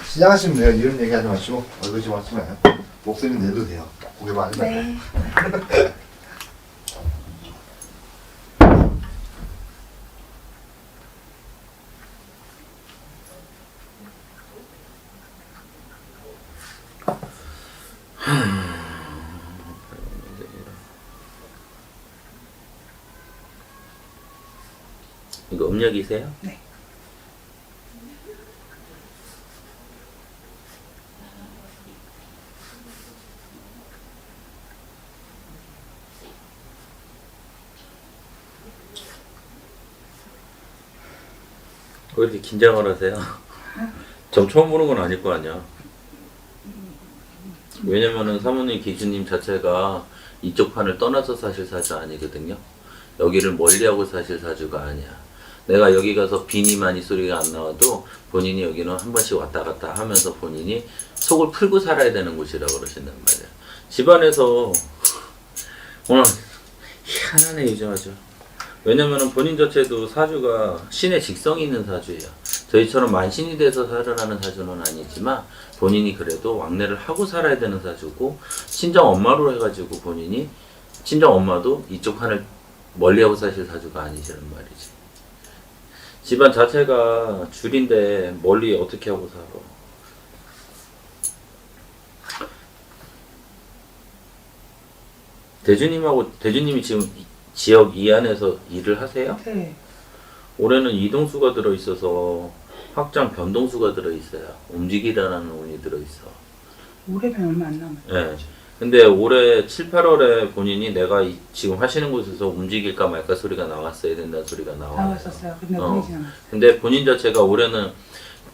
시작하시면 돼요. 이런 얘기 하지 마시고 얼굴 좀 하지 마요. 목소리 내도 돼요. 고개 많이 나요. 네. 이거 음력이세요? 네. 왜 이렇게 긴장을 하세요? 전 처음 보는 건 아닐 거 아니야. 왜냐면은 사모님 기준님 자체가 이쪽 판을 떠나서 사실 사주 아니거든요. 여기를 멀리하고 사실 사주가 아니야. 내가 여기 가서 비니 많이 소리가 안 나와도 본인이 여기는 한 번씩 왔다 갔다 하면서 본인이 속을 풀고 살아야 되는 곳이라고 그러신단 말이야. 집안에서 오늘 희한하네 요즘 아주. 왜냐면은 본인 자체도 사주가 신의 직성이 있는 사주예요. 저희처럼 만신이 돼서 살아나는 사주는 아니지만 본인이 그래도 왕래를 하고 살아야 되는 사주고, 친정 엄마로 해가지고 본인이 친정 엄마도 이쪽 판을 멀리하고 사실 사주가 아니시란 말이지. 집안 자체가 줄인데 멀리 어떻게 하고 살아. 대주님이 지금 지역 이 안에서 일을 하세요? 네. 올해는 이동수가 들어있어서 확장 변동수가 들어있어요. 움직이라는 운이 들어있어. 올해면 얼마 안 남았어요. 예. 근데 올해 7, 8월에 본인이 내가 지금 하시는 곳에서 움직일까 말까 소리가 나왔어야 된다는 소리가 나와요. 나왔었어요. 근데 운이 지나갔어요. 근데 본인 자체가 올해는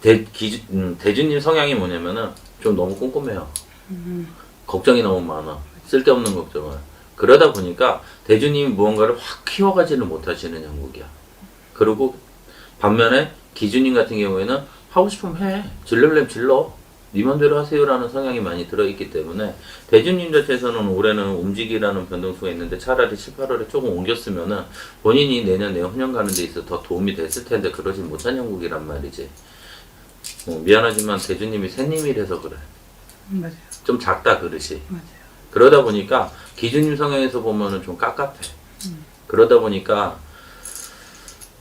대주님 성향이 뭐냐면은 좀 너무 꼼꼼해요. 걱정이 너무 많아. 쓸데없는 걱정을. 그러다 보니까 대주님이 무언가를 확 키워가지는 못하시는 형국이야. 그리고 반면에 기준님 같은 경우에는 하고 싶으면 해. 질러려면 질러. 네 맘대로 하세요라는 성향이 많이 들어있기 때문에 대주님 자체에서는 올해는 움직이라는 변동수가 있는데 차라리 7, 8월에 조금 옮겼으면은 본인이 내년 내후년 가는 데 있어 더 도움이 됐을 텐데 그러지 못한 형국이란 말이지. 미안하지만 대주님이 새님이라서 그래. 맞아요. 좀 작다 그릇이. 맞아요. 그러다 보니까 기준님 성향에서 보면은 좀 깝깝해. 그러다 보니까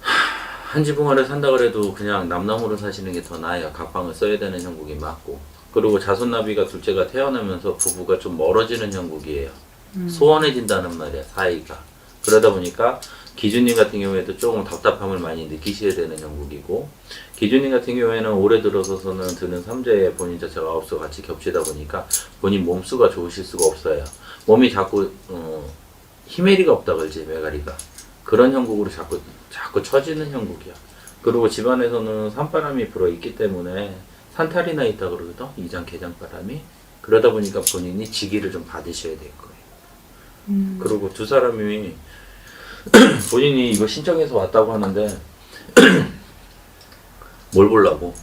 한 지붕 아래 산다 그래도 그냥 남나무로 사시는 게 더 나아요. 각방을 써야 되는 형국이 맞고. 그리고 자손나비가 둘째가 태어나면서 부부가 좀 멀어지는 형국이에요. 소원해진다는 말이야, 사이가. 그러다 보니까 기준님 같은 경우에도 조금 답답함을 많이 느끼셔야 되는 형국이고, 기준님 같은 경우에는 올해 들어서서는 드는 삼재에 본인 자체가 아홉수 같이 겹치다 보니까 본인 몸수가 좋으실 수가 없어요. 몸이 자꾸 히메리가 없다 그러지, 메가리가. 그런 형국으로 자꾸 처지는 형국이야. 그리고 집안에서는 산바람이 불어있기 때문에 산탈이 나 있다 그러거든, 이장 개장바람이. 그러다 보니까 본인이 직위를 좀 받으셔야 될 거예요. 그리고 두 사람이 본인이 이거 신청해서 왔다고 하는데 뭘 보려고?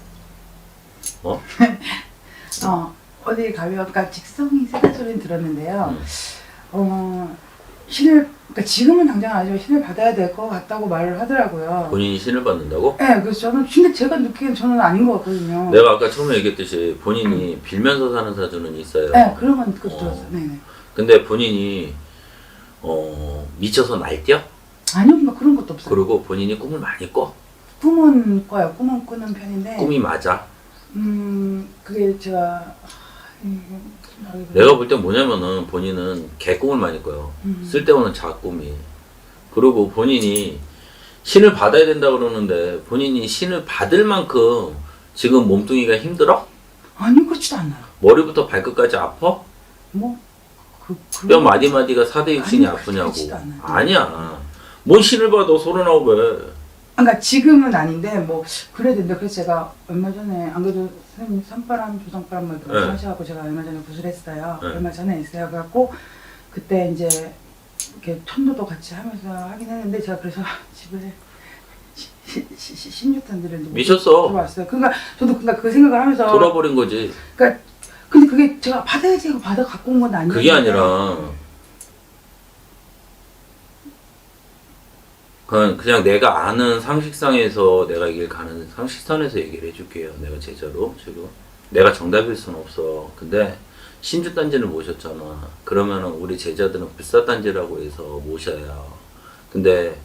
어디 가면, 그러니까 직성이 세다 소리는 들었는데요. 그러니까 지금은 당장 아니지만 신을 받아야 될 것 같다고 말을 하더라고요. 본인이 신을 받는다고? 네, 그래서 근데 제가 느끼기엔 저는 아닌 것 같거든요. 내가 아까 처음에 얘기했듯이 본인이 빌면서 사는 사주는 있어요. 네, 그런 건 그것도 들었어요. 네네. 근데 본인이 미쳐서 날뛰어? 아니요, 뭐 그런 것도 없어요. 그리고 본인이 꿈을 많이 꿔? 꿈은 꿔요. 꿈은 꾸는 편인데. 꿈이 맞아? 그게 제가 내가 볼 땐 뭐냐면은 본인은 개꿈을 많이 꿔요. 쓸데없는 자꿈이. 그리고 본인이 신을 받아야 된다 그러는데 본인이 신을 받을 만큼 지금 몸뚱이가 힘들어? 아니요, 그렇지도 않아요. 머리부터 발끝까지 아파? 뭐 뼈 마디마디가 4대 육신이 아니요, 아프냐고. 그렇지도 않아요. 아니야. 뭔 신을 받아 소리나고 왜. 그러니까 지금은 아닌데 뭐 그래야 된다. 그래서 제가 얼마 전에 안 그래도 선생님 산바람 조상바람 뭐 이렇게 하셔갖고 제가 얼마 전에 구슬했어요. 네. 얼마 전에 했어요. 그래갖고 그때 이제 이렇게 천도도 같이 하면서 하긴 했는데 제가 그래서 집에 신유탄들을 미쳤어. 들어왔어요. 그러니까 저도 그 생각을 하면서 돌아버린 거지. 그러니까 근데 그게 제가 받아야지 하고 받아 갖고 온 건 아니에요. 그게 아니라 그냥 내가 아는 상식상에서 내가 얘기를 가는 상식선에서 얘기를 해줄게요. 내가 제자로 지금 내가 정답일 수는 없어. 근데 신주단지를 모셨잖아. 그러면은 우리 제자들은 불사단지라고 해서 모셔야. 근데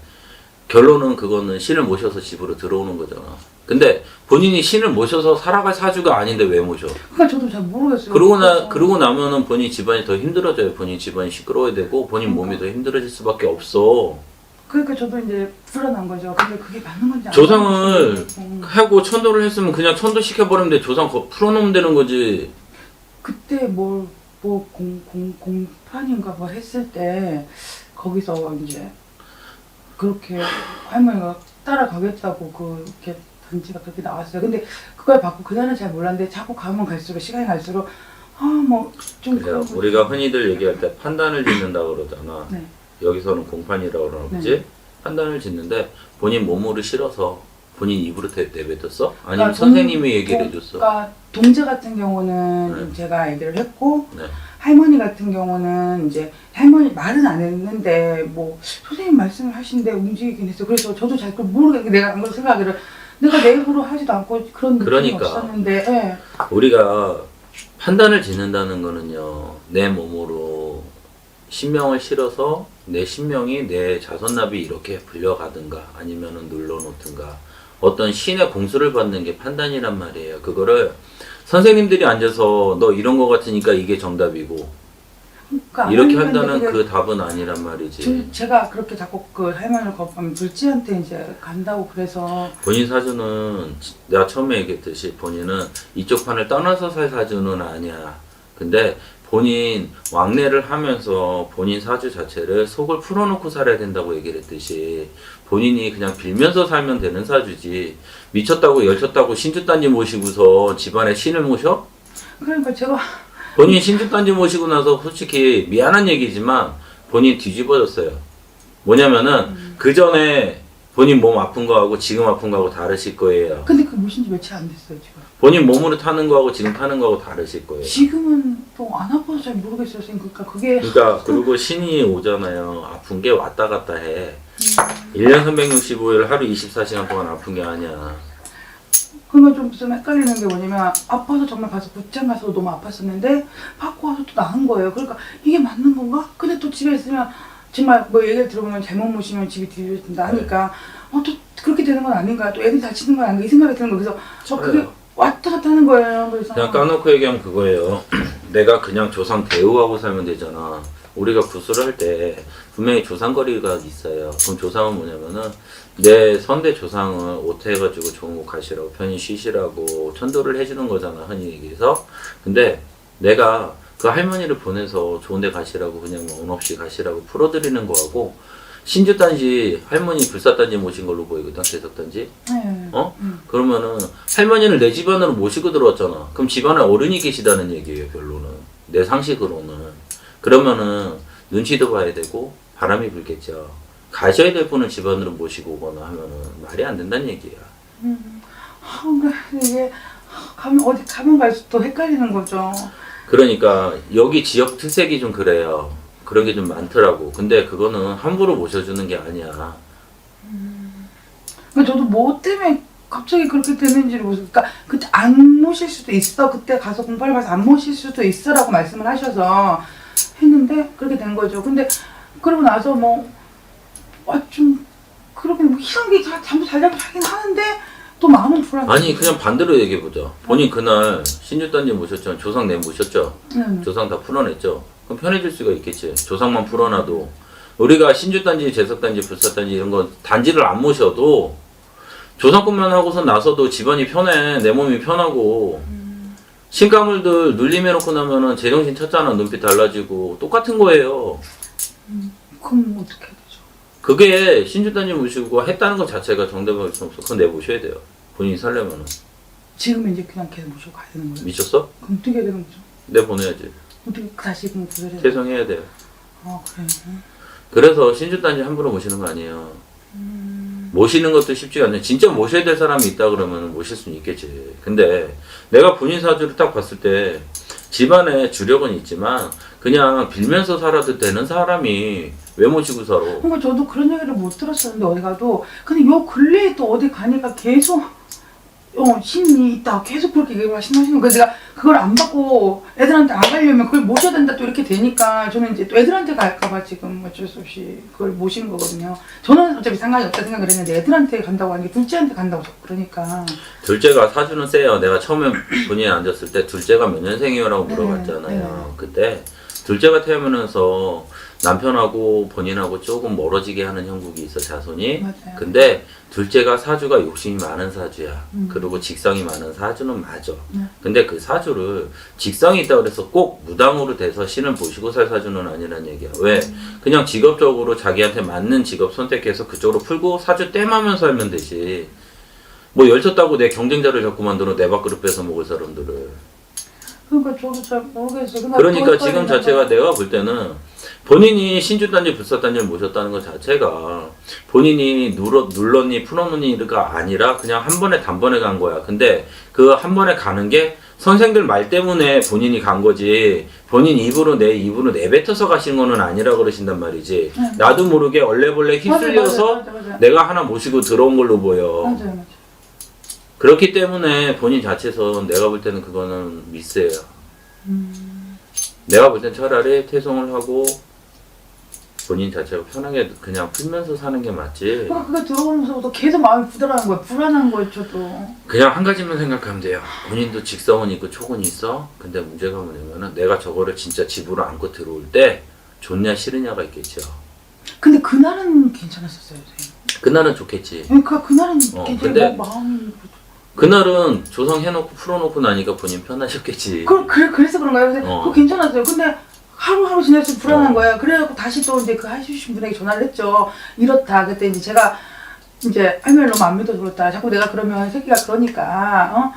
결론은 그거는 신을 모셔서 집으로 들어오는 거잖아. 근데 본인이 신을 모셔서 살아갈 사주가 아닌데 왜 모셔? 그러니까 저도 잘 모르겠어요. 그러고 나면은 본인 집안이 더 힘들어져요. 본인 집안이 시끄러워야 되고 본인 몸이 더 힘들어질 수밖에 없어. 그러니까 저도 이제 불안한 거죠. 근데 그게 맞는 건지 안 조상을 맞는 건지. 하고 천도를 했으면 그냥 천도 시켜버리면 돼. 조상 풀어놓으면 되는 거지. 그때 공판인가 뭐 했을 때 거기서 이제 그렇게 할머니가 따라가겠다고 그렇게 단지가 그렇게 나왔어요. 근데 그걸 받고 그날은 잘 몰랐는데 자꾸 가면 갈수록 시간이 갈수록 좀 그래요. 우리가 흔히들 얘기할 때 판단을 짓는다 그러잖아. 네. 여기서는 공판이라고 그러나 보지? 판단을 짓는데 본인 몸으로 실어서 본인 입으로 내뱉었어? 아니면 선생님이 얘기를 해줬어? 그러니까 동재 같은 경우는 네. 제가 얘기를 했고 네. 할머니 같은 경우는 이제 할머니 말은 안 했는데 뭐 선생님 말씀을 하시는데 움직이긴 했어요. 그래서 저도 잘 그걸 모르겠는데 내가 안 그런 생각을 내가 내 입으로 하지도 않고 그런 느낌이 그러니까. 없었는데 예. 우리가 판단을 짓는다는 거는요, 내 몸으로 신명을 실어서 내 신명이 내 자손납이 이렇게 불려가든가 아니면은 눌러놓든가 어떤 신의 공수를 받는 게 판단이란 말이에요. 그거를 선생님들이 앉아서 너 이런 거 같으니까 이게 정답이고 그러니까 이렇게 할머니한테 한다는 그게 그 답은 아니란 말이지. 제가 그렇게 자꾸 그 할머니를 거부하면 둘째한테 이제 간다고 그래서 본인 사주는 내가 처음에 얘기했듯이 본인은 이쪽 판을 떠나서 살 사주는 아니야. 근데 본인 왕래를 하면서 본인 사주 자체를 속을 풀어놓고 살아야 된다고 얘기를 했듯이 본인이 그냥 빌면서 살면 되는 사주지 미쳤다고 열쳤다고 신주단지 모시고서 집안에 신을 모셔? 그러니까 제가 본인 신주단지 모시고 나서 솔직히 미안한 얘기지만 본인 뒤집어졌어요. 뭐냐면은 그 전에 본인 몸 아픈 거하고 지금 아픈 거하고 다르실 거예요. 근데 그 모신 지 며칠 안 됐어요 지금. 본인 몸으로 타는 거하고 지금 타는 거하고 다르실 거예요. 지금은 또 안 아파서 잘 모르겠어요 선생님. 그러니까 그게 그러니까 그리고 신이 오잖아요. 아픈 게 왔다 갔다 해. 1년 365일 하루 24시간 동안 아픈 게 아니야. 그러면 좀 헷갈리는 게 뭐냐면 아파서 정말 가서 붙장 가서 너무 아팠었는데 받고 와서 또 나은 거예요. 그러니까 이게 맞는 건가? 근데 또 집에 있으면 정말 뭐 얘기를 들어보면 잘못 모시면 집이 뒤집어진다 하니까 또 그렇게 되는 건 아닌가? 또 애들 다치는 건 아닌가? 이 생각이 드는 거예요. 그래서 그게 그래요. 왔다 갔다 하는 거예요. 그래서 그냥 까놓고 얘기하면 그거예요. 내가 그냥 조상 대우하고 살면 되잖아. 우리가 구슬을 할 때 분명히 조상거리가 있어요. 그럼 조상은 뭐냐면은 내 선대 조상을 오태해가지고 좋은 곳 가시라고 편히 쉬시라고 천도를 해주는 거잖아. 흔히 얘기해서. 근데 내가 그 할머니를 보내서 좋은 데 가시라고 그냥 원 없이 가시라고 풀어드리는 거하고 신주단지 할머니 불사단지 모신 걸로 보이거든. 대석단지. 네. 그러면은 할머니를 내 집안으로 모시고 들어왔잖아. 그럼 집안에 어른이 계시다는 얘기예요. 결론은. 내 상식으로는. 그러면은 눈치도 봐야 되고 바람이 불겠죠. 가셔야 될 분을 집안으로 모시고 오거나 하면은 말이 안 된다는 얘기야. 그러니까 이게 어디 가면 갈수록 더 헷갈리는 거죠. 그러니까 여기 지역 특색이 좀 그래요. 그런 게 좀 많더라고. 근데 그거는 함부로 모셔주는 게 아니야. 그러니까 저도 뭐 때문에 갑자기 그렇게 되는지를 모르겠어요. 그러니까 그때 안 모실 수도 있어. 그때 가서 공부를 가서 안 모실 수도 있어라고 말씀을 하셔서 했는데 그렇게 된 거죠. 근데 그러고 나서 좀 그렇게 뭐 희한하게 잠도 잘 자고 자긴 하는데 또 마음은 불안해. 아니 그냥 반대로 얘기해보자. 본인 그날 신주단지 모셨죠. 조상 내 모셨죠. 조상 다 풀어냈죠. 그럼 편해질 수가 있겠지. 조상만 풀어놔도 우리가 신주단지, 제석단지, 불사단지 이런 거 단지를 안 모셔도 조상꾼만 하고서 나서도 집안이 편해. 내 몸이 편하고 신가물들 눌림해놓고 나면은 제정신 찾잖아. 눈빛 달라지고 똑같은 거예요. 그럼 어떻게 해야 되죠? 그게 신주단지 모시고 했다는 것 자체가 정답일 수 없어. 그건 내 모셔야 돼요. 본인이 살려면은. 지금 이제 그냥 계속 모시고 가야 되는 거예요? 미쳤어? 그럼 어떻게 해야 되는 거죠? 내 보내야지. 어떻게 다시 그럼 구별해야 돼요? 죄송해야 돼요. 그래. 그래서 신주단지 함부로 모시는 거 아니에요. 모시는 것도 쉽지가 않아요. 진짜 모셔야 될 사람이 있다 그러면 모실 수는 있겠지. 근데 내가 본인 사주를 딱 봤을 때 집안에 주력은 있지만 그냥 빌면서 살아도 되는 사람이 왜 모시고 살아? 그러니까 저도 그런 얘기를 못 들었었는데 어디 가도 근데 요 근래에 또 어디 가니까 계속 신이 있다 계속 그렇게 말씀하시는 거예요. 그래서 내가 그걸 안 받고 애들한테 안 가려면 그걸 모셔야 된다 또 이렇게 되니까 저는 이제 또 애들한테 갈까봐 지금 어쩔 수 없이 그걸 모시는 거거든요. 저는 어차피 상관이 없다 생각을 했는데 애들한테 간다고 하는 게 둘째한테 간다고 자꾸 그러니까. 둘째가 사주는 세요. 내가 처음에 본인이 앉았을 때 둘째가 몇 년생이요라고 물어봤잖아요. 그때 둘째가 태어나면서 남편하고 본인하고 조금 멀어지게 하는 형국이 있어, 자손이. 맞아요. 근데 둘째가 사주가 욕심이 많은 사주야. 그리고 직성이 많은 사주는 맞아. 근데 그 사주를 직성이 있다고 해서 꼭 무당으로 돼서 신을 모시고 살 사주는 아니란 얘기야. 왜? 그냥 직업적으로 자기한테 맞는 직업 선택해서 그쪽으로 풀고 사주 땜하면 살면 되지. 뭐 열쳤다고 내 경쟁자를 자꾸 만들어 내 밥그릇 뺏어 먹을 사람들을. 그러니까 저도 잘 모르겠어요. 그러니까 지금 자체가 내가 볼 때는 본인이 신주단지 불사단지를 모셨다는 것 자체가 본인이 눌렀니 풀어놓니가 아니라 그냥 한 번에 단번에 간 거야. 근데 그 한 번에 가는 게 선생들 말 때문에 본인이 간 거지 본인 입으로 내뱉어서 가시는 거는 아니라 그러신단 말이지. 나도 모르게 얼레벌레 휩쓸려서 맞아. 내가 하나 모시고 들어온 걸로 보여. 맞아요. 그렇기 때문에 본인 자체에서 내가 볼 때는 그거는 미스예요. 내가 볼 땐 차라리 퇴송을 하고 본인 자체가 편하게 그냥 풀면서 사는 게 맞지. 그게 들어오면서부터 계속 마음이 부담한 거예요. 불안한 거예요, 저도. 그냥 한 가지만 생각하면 돼요. 본인도 직성은 있고 촉은 있어. 근데 문제가 뭐냐면은 내가 저거를 진짜 집으로 안고 들어올 때 좋냐 싫으냐가 있겠죠. 근데 그날은 괜찮았었어요, 선생님. 그날은 좋겠지. 그러니까 그날은 근데 굉장히 마음이. 그날은 조성해놓고 풀어놓고 나니까 본인 편하셨겠지. 그래서 그런가요? 그래서 그거 괜찮았어요. 근데 하루하루 지날수록 불안한 거예요. 그래갖고 다시 또 이제 그 해주신 분에게 전화를 했죠. 이렇다. 그때 이제 제가 이제 할머니를 너무 안 믿어서 그렇다. 자꾸 내가 그러면 새끼가 그러니까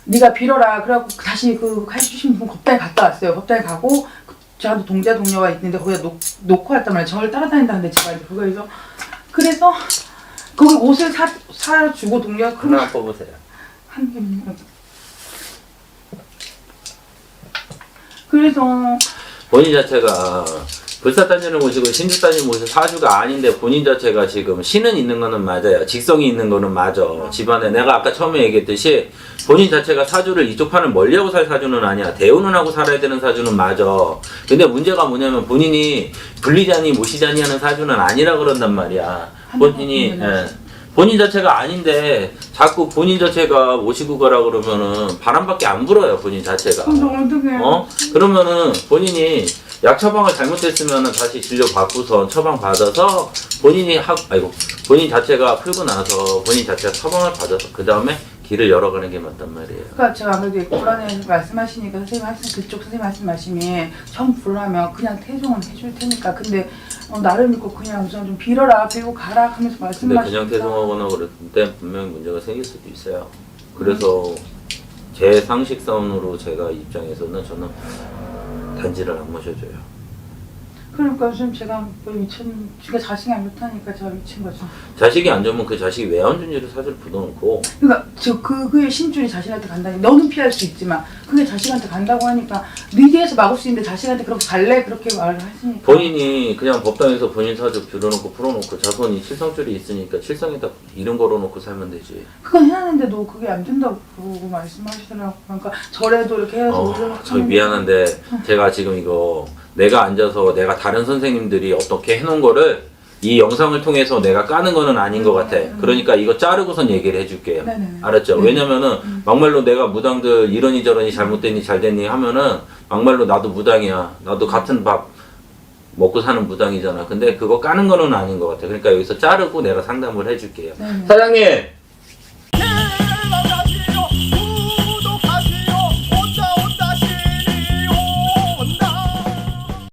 네가 빌어라. 그래갖고 다시 그 해주신 분 법당에 갔다 왔어요. 법당에 가고 저한테 동자 동료가 있는데 거기다 놓고 왔단 말이에요. 저를 따라다닌다는데 제가 이제 그거에서 그래서 거기 옷을 사주고 동료가 하나 뽑으세요. 한 개만. 그래서 본인 자체가 불사단지를 모시고 신주단지 모시고 사주가 아닌데 본인 자체가 지금 신은 있는 거는 맞아요. 직성이 있는 거는 맞아. 집안에 내가 아까 처음에 얘기했듯이 본인 자체가 사주를 이쪽 판을 멀리하고 살 사주는 아니야. 대우는 하고 살아야 되는 사주는 맞아. 근데 문제가 뭐냐면 본인이 불리자니 모시자니 하는 사주는 아니라 그런단 말이야. 본인 자체가 아닌데 자꾸 본인 자체가 모시고 가라 그러면은 바람밖에 안 불어요. 본인 자체가. 그럼 어떡해. 그러면은 본인이 약 처방을 잘못했으면은 다시 진료 받고서 처방 받아서 본인 자체가 풀고 나서 본인 자체가 처방을 받아서 그 다음에 길을 열어가는 게 맞단 말이에요. 그러니까 제가 아무래도 불안해 말씀하시니까 그쪽 선생님 말씀이 정 불안하면 그냥 퇴송은 해줄 테니까 근데 나를 믿고 그냥 우선 좀 빌어라 빌고 가라 하면서 근데 말씀하시니까 그냥 퇴송하거나 그럴 때 분명히 문제가 생길 수도 있어요. 그래서 제 상식선으로 제가 입장에서는 저는 단지를 안 모셔줘요. 그러니까 요즘 제가 제가 자식이 안 좋다니까 제가 미친 거죠. 자식이 안 좋으면 그 자식이 왜 안 좋은지를 사실 묻어놓고. 그러니까 그의 신줄이 자식한테 간다니 너는 피할 수 있지만 그게 자식한테 간다고 하니까 네 뒤에서 막을 수 있는데 자식한테 그렇게 갈래? 그렇게 말을 하시니까 본인이 그냥 법당에서 본인 사주 빌어놓고 풀어놓고 자손이 칠성줄이 있으니까 칠성에다 이름 걸어놓고 살면 되지. 그건 해놨는데도 그게 안 된다고 말씀하시더라고요. 그러니까 절에도 이렇게 해서 저 미안한데 제가 지금 이거 내가 앉아서 내가 다른 선생님들이 어떻게 해놓은 거를 이 영상을 통해서 내가 까는 거는 아닌 것 같아. 그러니까 이거 자르고선 얘기를 해줄게요. 네네. 알았죠? 왜냐면은 막말로 내가 무당들 이러니 저러니 잘못됐니 잘됐니 하면은 막말로 나도 무당이야. 나도 같은 밥 먹고 사는 무당이잖아. 근데 그거 까는 거는 아닌 것 같아. 그러니까 여기서 자르고 내가 상담을 해줄게요. 네네. 사장님!